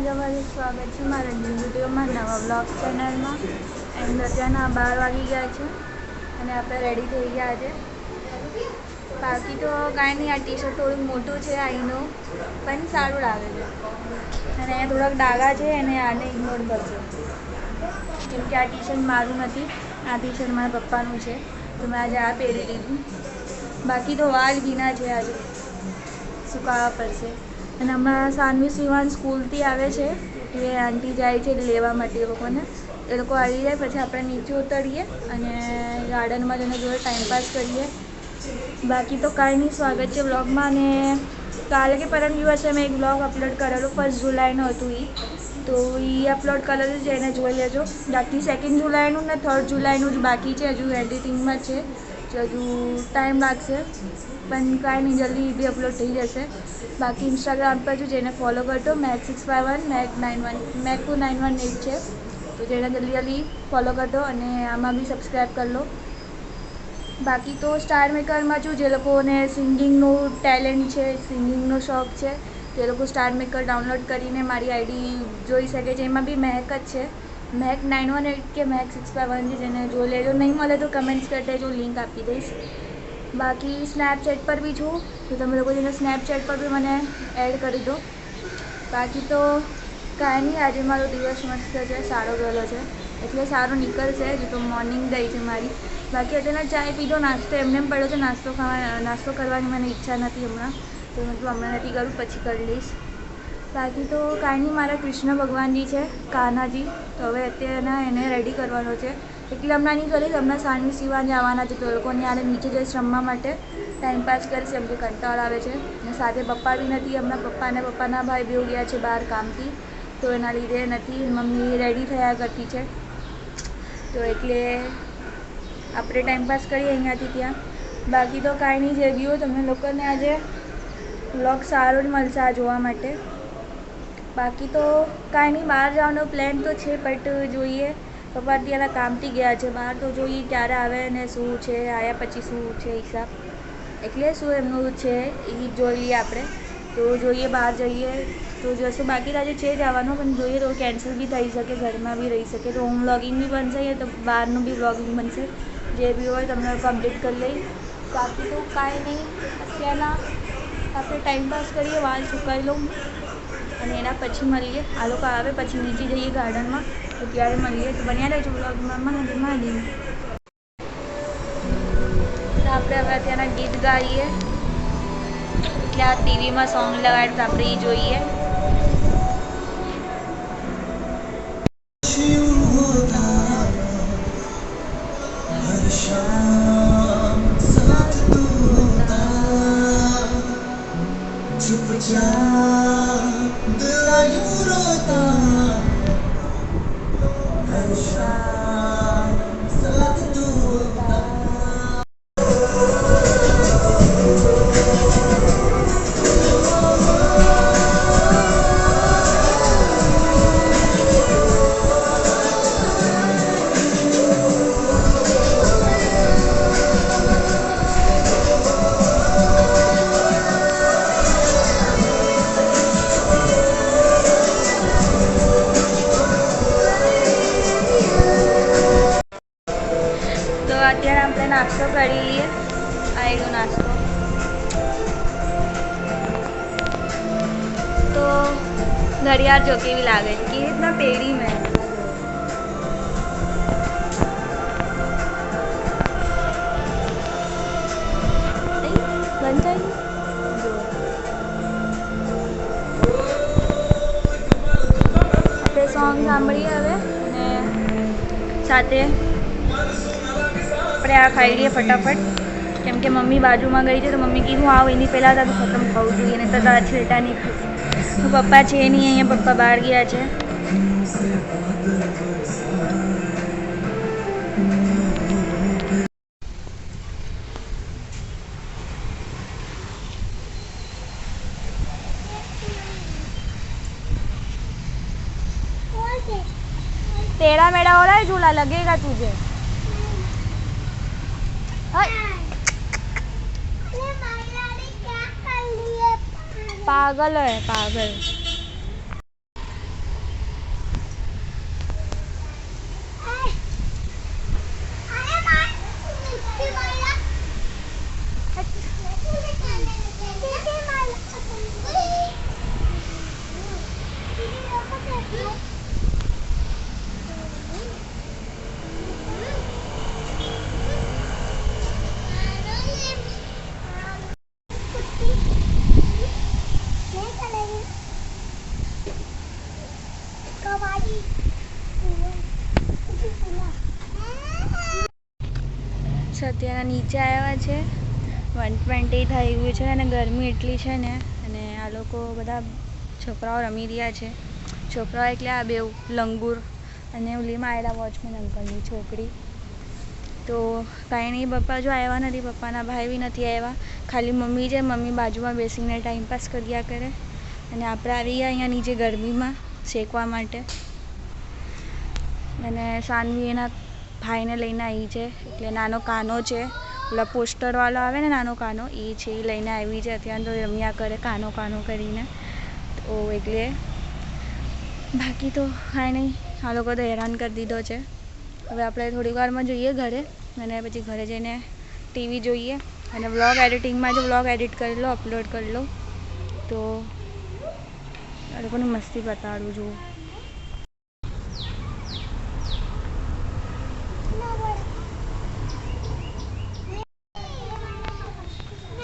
તમારું સ્વાગત છે મારા ન્યૂ વિડીયોમાં, નવા બ્લોગ ચેનલમાં. એન્ડ અત્યારના 12 વાગી ગયા છે અને આપણે રેડી થઈ ગયા છે. બાકી તો કાંઈ નહીં, આ ટી શર્ટ થોડુંક મોટું છે આઈનો, પણ સારું લાગે છે. અને અહીંયા થોડાક ડાઘા છે અને આને ઇગ્નોર કરજો, કેમ કે આ ટી શર્ટ મારું નથી, આ ટી શર્ટ મારા પપ્પાનું છે, તો મેં આજે આ પહેરી લીધું. બાકી તો વાળ ભીના છે, આજે સુકાવા પડશે. અને હમણાં સાનવી સિવાન સ્કૂલથી આવે છે એટલે આંટી જાય છે લેવા માટે એ લોકોને. એ લોકો આવી જાય પછી આપણે નીચે ઉતરીએ અને ગાર્ડનમાં જઈને જોડે ટાઈમપાસ કરીએ. બાકી તો કાંઈ નહીં, સ્વાગત છે બ્લોગમાં. અને કાલે કે પરમ દિવસે મેં એક બ્લોગ અપલોડ કરેલો, 1 જુલાઈનું હતું તો એ અપલોડ કરેલું છે, એને જોઈ લેજો. બાકી 2 જુલાઈનું ને 3 જુલાઈનું જ બાકી છે, હજુ એડિટિંગમાં છે, હજુ ટાઈમ લાગશે, પણ કાંઈ નહીં, જલ્દી બી અપલોડ થઈ જશે. બાકી ઇન્સ્ટાગ્રામ પર જો જેને ફોલો કરતો mac651 mac2918 છે, તો જેને જલ્દી ફોલો કરતો અને આમાં બી સબસ્ક્રાઈબ કરી લો. બાકી તો સ્ટાર મેકરમાં જો જે લોકોને સિંગિંગનું ટેલેન્ટ છે, સિંગિંગનો શોખ છે, તે લોકો સ્ટાર મેકર ડાઉનલોડ કરીને મારી આઈડી જોઈ શકે છે. એમાં બી મેક જ છે, mac918 કે mac651 છે, જેને જોઈ લેજો. નહીં મળે તો કમેન્ટ્સ કરી દેજો, લિંક આપી દઈશ. બાકી સ્નેપચેટ પર બી છું, તો તમે લોકો જેને સ્નેપચેટ પર બી મને એડ કરી દો. બાકી તો કાંઈ નહીં, આજે મારો દિવસ મસ્ત છે, સારો ગયેલો છે, એટલે સારો નીકળશે. હજુ તો મોર્નિંગ ગઈ છે મારી. બાકી અત્યારે ચાય પીધો, નાસ્તો એમને એમ પડ્યો છે, નાસ્તો કરવાની મને ઈચ્છા નથી હમણાં, તો મતલબ હમણાં નથી કરું, પછી કરી લઈશ. બાકી તો કાંઈ નહીં, મારા કૃષ્ણ ભગવાનજી છે, કાન્હાજી, તો હવે અત્યારે એને રેડી કરવાનો છે, એટલે હમણાં નહીં કરીશ. હમણાં સાંજની સિવાન જવાના છે, તો એ લોકોને આને નીચે જઈશ રમવા માટે, ટાઈમપાસ કરીશ, એમ કે કંટાળ આવે છે. અને સાથે પપ્પા બી નથી હમણાં, પપ્પા અને પપ્પાના ભાઈ બેવ ગયા છે બહાર કામથી, તો એના લીધે નથી. મમ્મી રેડી થયા કરતી છે, તો એટલે આપણે ટાઈમપાસ કરીએ અહીંયાથી ત્યાં. બાકી તો કાંઈ નહીં, જે બી હોય તમને લોકોને આજે વ્લોગ સારો જ મળશે આ જોવા માટે. બાકી તો કાંઈ નહીં, બહાર જવાનો પ્લાન તો છે, બટ જોઈએ, પપ્પા ત્યાંના કામથી ગયા છે બહાર, તો જોઈએ ક્યારે આવે ને શું છે, આવ્યા પછી શું છે હિસાબ, એટલે શું એમનું છે એ જોઈ લઈએ આપણે. તો જોઈએ, બહાર જઈએ તો જશું. બાકી તો આજે છે જવાનું, પણ જોઈએ તો કેન્સલ બી થઈ શકે, ઘરમાં બી રહી શકે, તો હોમ વ્લોગિંગ બી બનશે, તો બહારનું બી વ્લોગિંગ બનશે, જે બી હોય તમને કમ્પ્લીટ કરી લઈ. બાકી તો કાંઈ નહીં, અત્યારના આપણે ટાઈમપાસ કરીએ, વાળ સુકાઈ લઉં અને એના પછી મળીએ. આ લોકો આવે પછી નીચે જઈએ ગાર્ડનમાં, તો ત્યારે મળીએ. તો બન્યા રહેજો બ્લોગમાં. મહાદેવ. તો આપણે હવે અત્યારના ગીત ગાઈએ, એટલે આ ટીવીમાં સોંગ લગાડે તો આપણે એ જોઈએ. અત્યારે આપણે નાસ્તો કરી લઈએ, આવેલો નાસ્તો. તો ઘડિયાળ જો કેવી લાગે છે, કેવી રીતના પહેરી મેં. બંધ થઈ આપણે સોંગ સાંભળીએ હવે, અને સાથે આપણે આ ખાઈ લઈએ ફટાફટ, કેમ કે મમ્મી બાજુમાં ગઈ છે, તો મમ્મી કીધું આવ એની પહેલાં તારું ખતમ થવું જોઈએ, ને તો તારા છેટા નહીં થશે. તો પપ્પા છે નહીં અહીંયા, પપ્પા બહાર ગયા છે. तेरा मेरा हो रहा है झूला, लगेगा तुझे. पागल है पागल. અત્યારે નીચે આવ્યા છે, 1:20 થઈ ગયું છે અને ગરમી એટલી છે ને. અને આ લોકો બધા છોકરાઓ રમી રહ્યા છે. છોકરાઓ એટલે આ બે લંગૂર અને ઓલીમાં આવેલા વોચમેન અંકલની છોકરી. તો કાંઈ નહીં, પપ્પા જો આવ્યા નથી, પપ્પાના ભાઈ બી નથી આવ્યા, ખાલી મમ્મી છે. મમ્મી બાજુમાં બેસીને ટાઈમપાસ કર્યા કરે. અને આપણે આવી ગયા અહીંયા નીચે ગરમીમાં શેકવા માટે. અને સાનવી એના ભાઈને લઈને આવી છે, એટલે નાનો કાનો છે, પેલા પોસ્ટરવાળો આવે ને નાનો કાનો, એ છે, એ લઈને આવી છે. અત્યારે તો રમ્યા કરે કાનો કાનો કરીને. તો એટલે બાકી તો કાંઈ નહીં, આ લોકો તો હેરાન કરી દીધો છે. હવે આપણે થોડીક વારમાં જઈએ ઘરે, અને પછી ઘરે જઈને ટીવી જોઈએ અને વ્લોગ એડિટિંગમાં જો વ્લોગ એડિટ કરી લો, અપલોડ કરી લો. તો આ લોકોની મસ્તી બતાડું છું.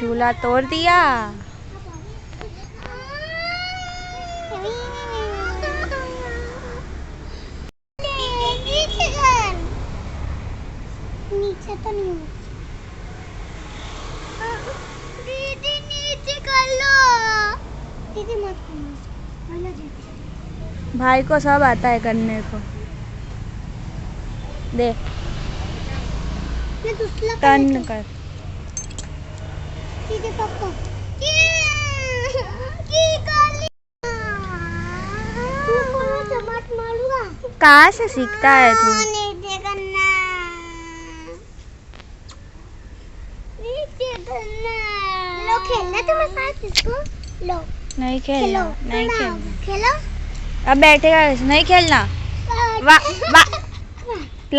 झूला तोड़ दिया. नीचे तो नहीं दीदी, नीचे कर लो दीदी, मत करो. भाई को सब आता है करने को. दे टर्न कर. दीदी पकड़ो. कहाँ से सीखता है तू? नीचे करना, नीचे करना. लो खेलना तुम्हारे साथ इसको. लो नहीं खेलना, नहीं खेलना. खेलो. अब बैठेगा नहीं खेलना. वाह वाह,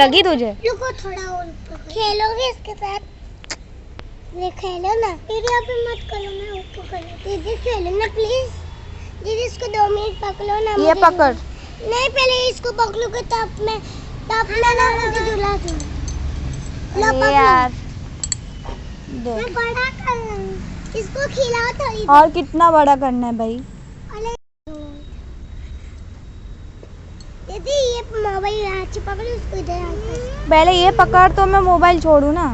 लगी तुझे? रुको थोड़ा और खेलोगे इसके साथ. ये खेलो ना दीदी, अभी मत करो, मैं ऊपर करूँ. दीदी खेलो ना प्लीज. दीदी इसको 2 मिनट पकड़ो ना. ये पकड़. नहीं, पहले इसको पकड़ोगे तब मैं ना मुझे झुला दूँ. लो पकड़ो यार. मैं बड़ा कर रहा हूँ, इसको खिलाओ थोड़ी. और कितना बड़ा करना है भाई? दीदी ये मोबाइल यहाँ से पकड़ो, इसको इधर. पहले ये पकड़ तो मैं मोबाइल छोड़ूँ ना.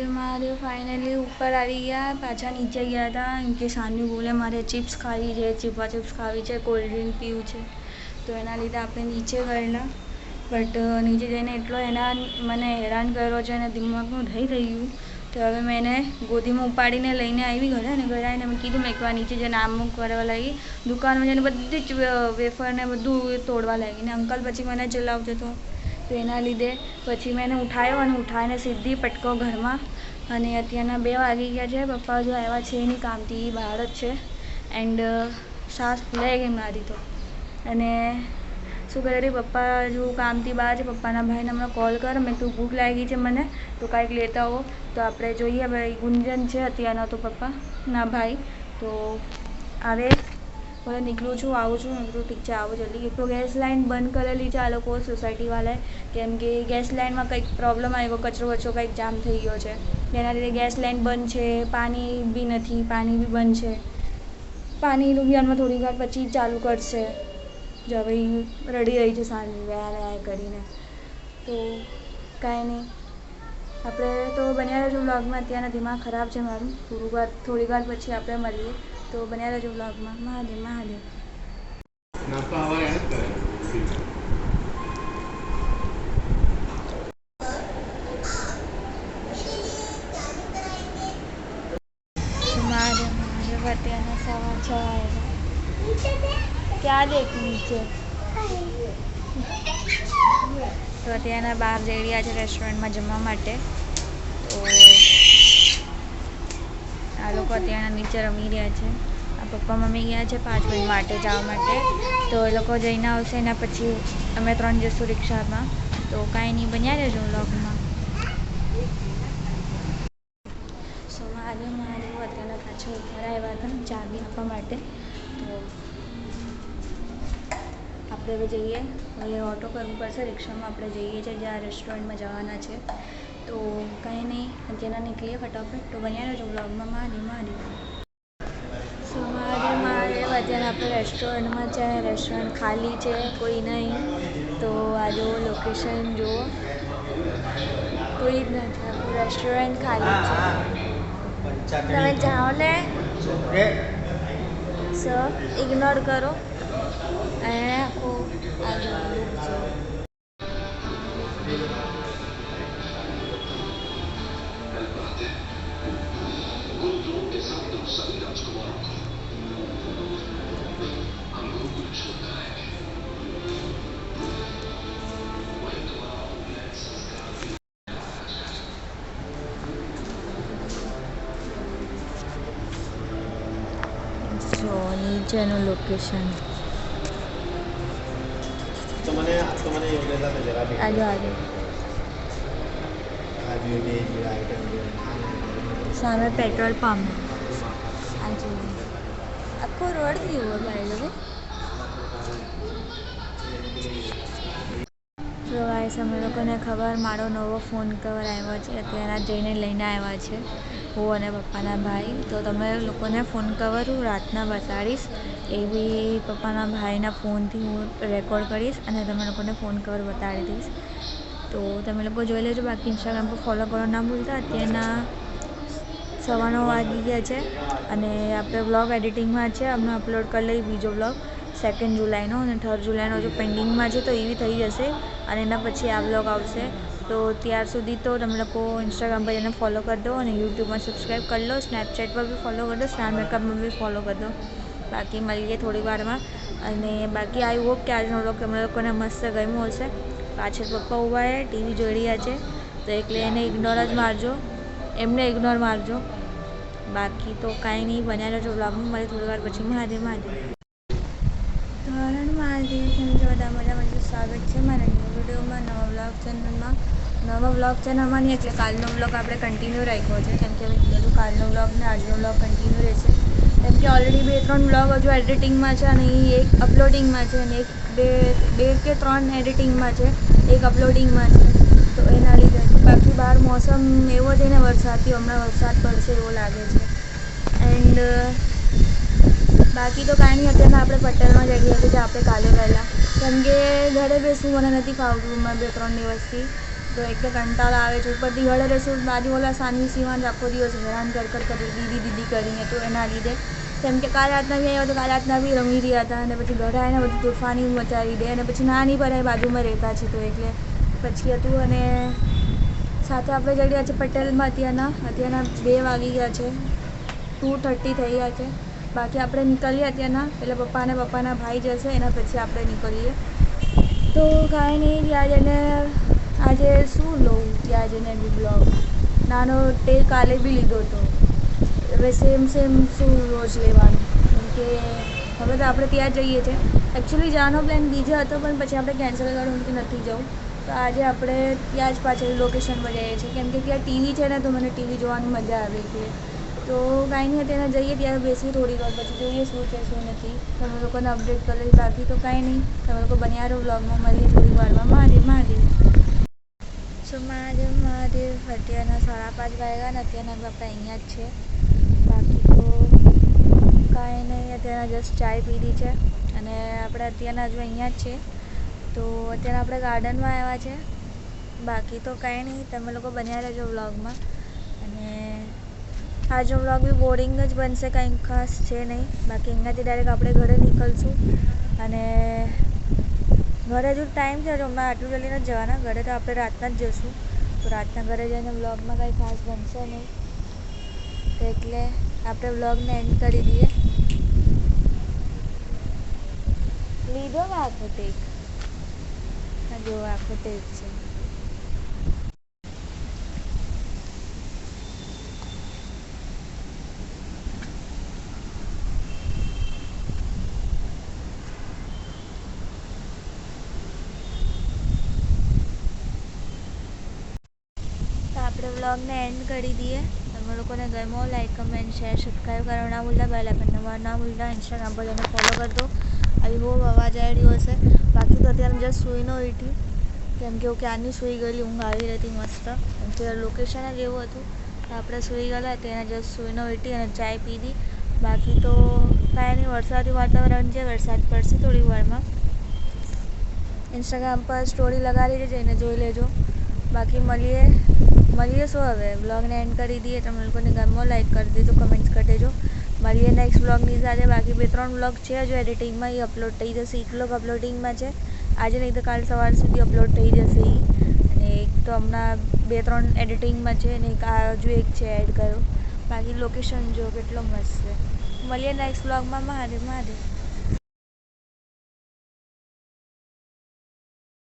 महादेव फाइनली ऊपर આવી ગયા. પાછા નીચે ગયા હતા, એમ કે સાનવી બોલે મારે ચિપ્સ ખાવી છે, ચીપા ચિપ્સ ખાવી છે, કોલ્ડ ડ્રિંક પીવું છે. તો એના લીધે આપણે નીચે ગયેલા. બટ નીચે જઈને એટલો મને હેરાન કર્યો છે અને દિમાગનું થઈ ગયું. તો હવે મેં એને ગોદીમાં ઉપાડીને લઈને આવી ઘરે. અને ઘરે આવીને મેં કીધું મેં એકવાર નીચે જઈને આમ કરવા લાગી, દુકાનમાં જઈને બધી જ વેફરને બધું તોડવા લાગી. ને અંકલ પછી મને ચલાવતો હતો, તો એના લીધે પછી મેં એને ઉઠાવ્યો અને ઉઠાવીને સીધી પટકો ઘરમાં. અને અત્યારના 2 વાગી ગયા છે. પપ્પા જો આવ્યા છે એની કામથી બહાર જ છે. એન્ડ સાસ લઈ ગઈ મારી તો. અને શું કરે રહી, પપ્પા જો કામથી બહાર છે. પપ્પાના ભાઈને હમણાં કોલ કર, મેં તું ભૂખ લાગી છે મને, તો કાંઈક લેતા હો. તો આપણે જોઈએ ભાઈ, ગુંજન છે અત્યારના તો પપ્પાના ભાઈ. તો આવે બોલે નીકળું છું, આવું છું. મેં કીધું ઠીક છે, આવો જલ્દી. એક તો ગેસ લાઇન બંધ કરેલી છે આ લોકો સોસાયટીવાળાએ, કેમ કે ગેસ લાઇનમાં કંઈક પ્રોબ્લેમ આવ્યો, કચરો વચરો કંઈક જામ થઈ ગયો છે. જેના લીધે ગેસ લાઇન બંધ છે. પાણી બી નથી, પાણી બી બંધ છે. પાણીનું બી આમાં થોડી વાર પછી ચાલુ કરશે. જો હવે રડી રહી છે સાંજની વ્યા કરીને. તો કાંઈ નહીં, આપણે તો બન્યા રહેજો વ્લોગમાં. અત્યારના દિમાગ ખરાબ છે મારું. થોડી વાર પછી આપણે મળીએ. તો બન્યા રહેજો વ્લોગમાં. મહાદેવ મહાદેવ. મહાદેવ અત્યારના 6:15 क्या देखું નીચે? તો અત્યારના બહાર જઈ રહ્યા છે રેસ્ટોરન્ટમાં જમવા માટે. તો આ લોકો અત્યારના નીચે રમી રહ્યા છે. આ પપ્પા મમ્મી ગયા છે 5 મિનિટ માટે જવા માટે. તો એ લોકો જઈને આવશે, એના પછી અમે 3 જઈશું રિક્ષામાં. તો કાંઈ નહીં, બન્યા રહેજો વ્લોગમાં. સો મહાદેવ અત્યારના પાછળ ઉપર આવ્યા હતા ચાબી આપવા માટે. તો આપણે હવે જઈએ. હવે ઓટો કરવું પડશે, રિક્ષામાં આપણે જઈએ છીએ જ્યાં રેસ્ટોરન્ટમાં જવાના છે. તો કંઈ નહીં, અત્યારના નીકળીએ ફટાફટ. તો બન્યા રહેજો વ્લોગમાં. મહાદેવ. સો મહાદેવ અત્યારે આપણે રેસ્ટોરન્ટમાં છે. રેસ્ટોરન્ટ ખાલી છે, કોઈ નહીં. તો આ જો લોકેશન જુઓ. કોઈ જ નથી, આખું રેસ્ટોરન્ટ ખાલી છે. તમે જાઓ ને સર ઇગ્નોર કરો અને આખું આગળ લુક જો. જો નીચેનું લોકેશન આજુ આજુ સામે પેટ્રોલ પંપ આજુ આખો રોડ કેવો ભાઈ હવે જો ગાઈસ અમે લોકોને ખબર મારો નવો ફોન કવર આવ્યો છે, અત્યારે જઈને લઈને આવ્યા છે હું અને પપ્પાના ભાઈ. તો તમે લોકોને ફોન કવર હું રાતના બતાડીશ, એ બી પપ્પાના ભાઈના ફોનથી હું રેકોર્ડ કરીશ અને તમે લોકોને ફોન કવર બતાડી દઈશ. તો તમે લોકો જોઈ લેજો. બાકી ઇન્સ્ટાગ્રામ પર ફોલો કરવા ના ભૂલતા. અત્યારના 9:15 વાગી ગયા છે અને આપણે વ્લોગ એડિટિંગમાં છે. અમે અપલોડ કરી લઈએ બીજો વ્લોગ 2 જુલાઈનો અને 3 જુલાઈનો જો પેન્ડિંગમાં છે તો એવી થઈ જશે અને એના પછી આ વ્લોગ આવશે. તો ત્યાર સુધી તો તમે લોકો ઇન્સ્ટાગ્રામ પર એને ફોલો કરી દો અને યુટ્યુબમાં સબસ્ક્રાઈબ કરી લો. સ્નેપચેટ પર બી ફોલો કરી દો, સ્ટાર મેકઅપમાં બી ફોલો કરી દો. બાકી મળીએ થોડી વારમાં. અને બાકી આઈ હોપ કે આજનો વ્લોગ તમને લોકોને મસ્ત ગમ્યો હશે. પાછળ પપ્પા ઊભા છે, ટીવી જોઈ રહ્યા છે, તો એટલે એને ઇગ્નોર જ મારજો, એમને ઇગ્નોર મારજો. બાકી તો કાંઈ નહીં, બન્યા રહેજો વ્લોગમાં. મળીએ થોડી વાર પછી. મહાદેવ મહાદેવ. ધોરણ મહાદેવ. બધા મજામાં સ્વાગત છે મારા નવા વિડીયોમાં, નવા વ્લોગ ચેનલમાં નહીં એટલે કાલનો વ્લોગ આપણે કન્ટિન્યુ રાખ્યો છે, કેમ કે કીધું કાલનો વ્લોગ ને આજનો વ્લોગ કન્ટિન્યુ રહેશે. કેમ કે ઓલરેડી 2-3 વ્લોગ હજુ એડિટિંગમાં છે અને એક અપલોડિંગમાં છે અને બે કે 3 એડિટિંગમાં છે, એક અપલોડિંગમાં છે. તો એના લીધે બાકી બહાર મોસમ એવો છે ને વરસાદથી, હમણાં વરસાદ પડશે એવો લાગે છે. એન્ડ બાકી તો કાંઈ નહીં, અત્યારે આપણે પટેલમાં જઈ રહ્યા છીએ આપણે કાલે વહેલા, કેમ કે ઘરે બેસવું મને નથી ફાવતું હમણાં 2-3 દિવસથી. તો એટલે કંટાળો આવે છે. ઉપરથી ઘરે બેસું બાજુ ઓલા સાનવી સીવાન આખો દિવસ હેરાન કરી દીદી કરીને. તો એના લીધે કેમ કે કાલ રાતના બી આવ્યા તો કાલ રાતના બી રમી રહ્યા હતા અને પછી ઘરે આવીને બધું તોફાની મચાવી દે અને પછી નાની પર બાજુમાં રહેતા છે તો એટલે પછી હતું. અને સાથે આપણે જઈ રહ્યા છીએ પટેલમાં. અત્યારના 2 વાગી ગયા છે, 2:30 થઈ ગયા છે. બાકી આપણે નીકળીએ અત્યારના, એટલે પપ્પા અને પપ્પાના ભાઈ જશે એના પછી આપણે નીકળીએ. તો કાંઈ નહીં, ત્યાં જઈને આજે શું લઉં, ત્યાં જઈને બી બ્લોગ નાનો તે કાલે બી લીધો હતો. હવે સેમ શું રોજ લેવાનું, કેમ કે હવે તો આપણે ત્યાં જઈએ છીએ. એકચ્યુઅલી જવાનો પ્લાન બીજો હતો પણ પછી આપણે કેન્સલ કર્યું કે નથી જવું. તો આજે આપણે ત્યાં જ પાછળ લોકેશન પર જઈએ છીએ, કેમ કે ત્યાં ટીવી છે ને તો મને ટીવી જોવાની મજા આવે છે. તો કાંઈ નહીં, ત્યાં જઈએ ત્યારે બેસી થોડી વાર પછી જોઈએ શું છે શું નથી. તમે લોકોને અપડેટ કરી લઈશ. બાકી તો કાંઈ નહીં, તમે લોકો બન્યા રહો વ્લોગમાં. મળીએ થોડી વારમાં. મહાદેવ મહાદેવ. સો મહાદેવ મહાદેવ. અત્યારના 5:30 વાગ્યા ને અત્યારના આપણે અહીંયા જ છે. બાકી તો કાંઈ નહીં, અત્યારના જસ્ટ ચાય પીધી છે અને આપણે અત્યારના હજુ અહીંયા જ છે. તો અત્યારે આપણે ગાર્ડનમાં આવ્યા છે. બાકી તો કાંઈ નહીં, તમે લોકો બન્યા રહેજો વ્લોગમાં. અને આજનો વ્લોગ બી બોરિંગ જ બનશે, કંઈ ખાસ છે નહીં. બાકી અહીંયાથી ડાયરેક્ટ આપણે ઘરે નીકળશું અને ઘરે હજુ ટાઈમ છે, હમણાં આટલું જલ્દી નથી જવાના. ઘરે તો આપણે રાતના જ જઈશું. તો રાતના ઘરે જઈને વ્લોગમાં કંઈ ખાસ બનશે નહીં, તો એટલે આપણે વ્લોગને એન્ડ કરી દઈએ. લીધો ને આખો ટેક, જો આખો ટેક છે. આપણે વ્લોગને એન્ડ કરી દઈએ. તમે લોકોને ગમ્યો લાઈક કમેન્ટ શેર સબસ્ક્રાઈબ કરવા ના ભૂલતા, બેલ આઇકન દબાવવાનું ના ભૂલતા. ઇન્સ્ટાગ્રામ પર જઈને ફોલો કરી દો. આવી હોપ અવાજ આવી રહ્યો હશે. બાકી તો અત્યારે જસ્ટ સૂઈને ઉઠી, કેમ કે હું ક્યારની સૂઈ ગયેલી, ઊંઘ આવી રહી હતી મસ્ત. કેમ કે લોકેશન જ એવું હતું તો આપણે સૂઈ ગયેલા. તેને જસ્ટ સૂઈને ઉઠી અને ચાય પીધી. બાકી તો કાંઈ નહીં, વરસાદી વાતાવરણ છે, વરસાદ પડશે થોડી વારમાં. ઇન્સ્ટાગ્રામ પર સ્ટોરી લગાવી છે, જઈને જોઈ લેજો. બાકી મળીએ શું હવે બ્લોગને એન્ડ કરી દઈએ. તમે લોકોને ગમો લાઈક કરી દેજો, કમેન્ટ્સ કરી દેજો. મળીએ નેક્સ્ટ બ્લોગની સાથે. બાકી 2-3 બ્લોગ છે હજુ એડિટિંગમાં, એ અપલોડ થઈ જશે. એક બ્લોગ અપલોડિંગમાં છે આજે, નહીં તો કાલ સવાર સુધી અપલોડ થઈ જશે એ. અને એક તો હમણાં 2-3 એડિટિંગમાં છે અને હજુ એક છે એડ કર્યો. બાકી લોકેશન જો કેટલો મસ્ત છે. મળીએ નેક્સ્ટ બ્લોગમાં. મહાદેવ મહાદેવ.